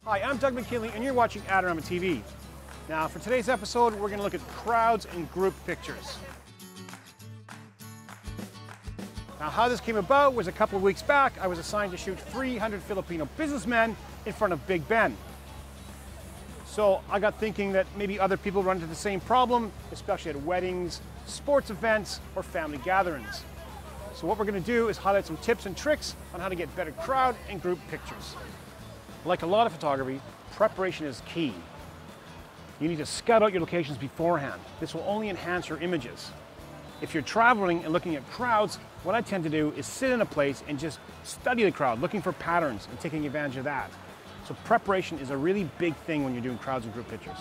Hi, I'm Doug McKinlay and you're watching Adorama TV. Now for today's episode, we're going to look at crowds and group pictures. Now how this came about was a couple of weeks back, I was assigned to shoot 300 Filipino businessmen in front of Big Ben. So I got thinking that maybe other people run into the same problem, especially at weddings, sports events, or family gatherings. So what we're going to do is highlight some tips and tricks on how to get better crowd and group pictures. Like a lot of photography, preparation is key. You need to scout out your locations beforehand. This will only enhance your images. If you're traveling and looking at crowds, what I tend to do is sit in a place and just study the crowd, looking for patterns and taking advantage of that. So preparation is a really big thing when you're doing crowds and group pictures.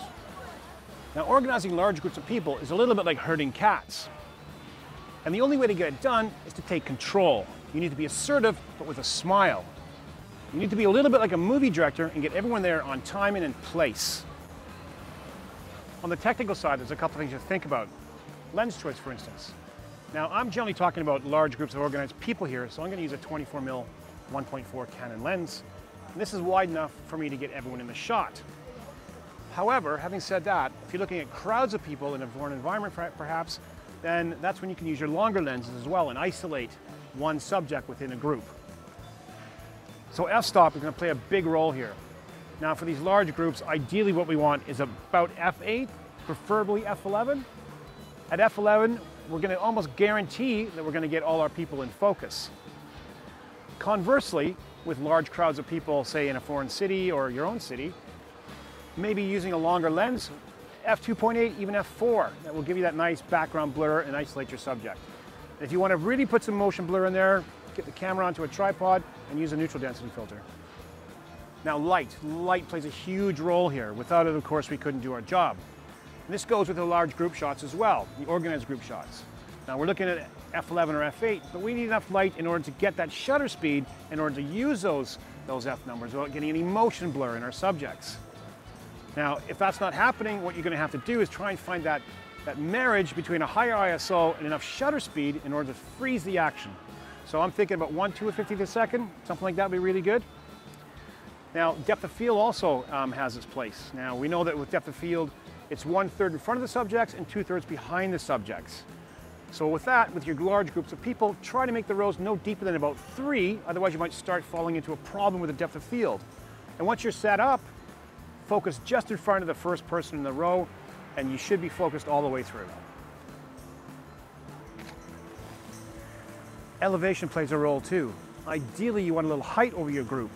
Now organizing large groups of people is a little bit like herding cats. And the only way to get it done is to take control. You need to be assertive, but with a smile. You need to be a little bit like a movie director and get everyone there on time and in place. On the technical side, there's a couple things to think about. Lens choice, for instance. Now, I'm generally talking about large groups of organized people here, so I'm going to use a 24mm 1.4 Canon lens. And this is wide enough for me to get everyone in the shot. However, having said that, if you're looking at crowds of people in a foreign environment perhaps, then that's when you can use your longer lenses as well and isolate one subject within a group. So f-stop is going to play a big role here. Now for these large groups, ideally what we want is about f8, preferably f11. At f11, we're going to almost guarantee that we're going to get all our people in focus. Conversely, with large crowds of people, say in a foreign city or your own city, maybe using a longer lens, f2.8, even f4, that will give you that nice background blur and isolate your subject. And if you want to really put some motion blur in there, get the camera onto a tripod and use a neutral density filter. Now light plays a huge role here. Without it, of course, we couldn't do our job. And this goes with the large group shots as well, the organized group shots. Now we're looking at f11 or f8, but we need enough light in order to get that shutter speed in order to use those f numbers without getting any motion blur in our subjects. Now, if that's not happening, what you're going to have to do is try and find that marriage between a higher ISO and enough shutter speed in order to freeze the action. So I'm thinking about 1/250th a second, something like that would be really good. Now, depth of field also has its place. Now, we know that with depth of field, it's 1/3 in front of the subjects and 2/3 behind the subjects. So with that, with your large groups of people, try to make the rows no deeper than about 3, otherwise you might start falling into a problem with the depth of field. And once you're set up, focus just in front of the first person in the row, and you should be focused all the way through. Elevation plays a role too. Ideally, you want a little height over your group.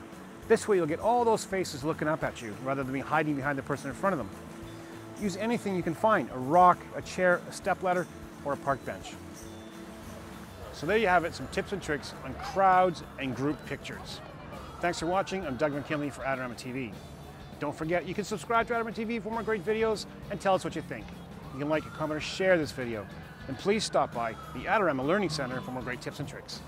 This way you'll get all those faces looking up at you, rather than hiding behind the person in front of them. Use anything you can find, a rock, a chair, a stepladder, or a park bench. So there you have it, some tips and tricks on crowds and group pictures. Thanks for watching. I'm Doug McKinlay for Adorama TV. Don't forget, you can subscribe to Adorama TV for more great videos and tell us what you think. You can like, comment, or share this video. And please stop by the Adorama Learning Center for more great tips and tricks.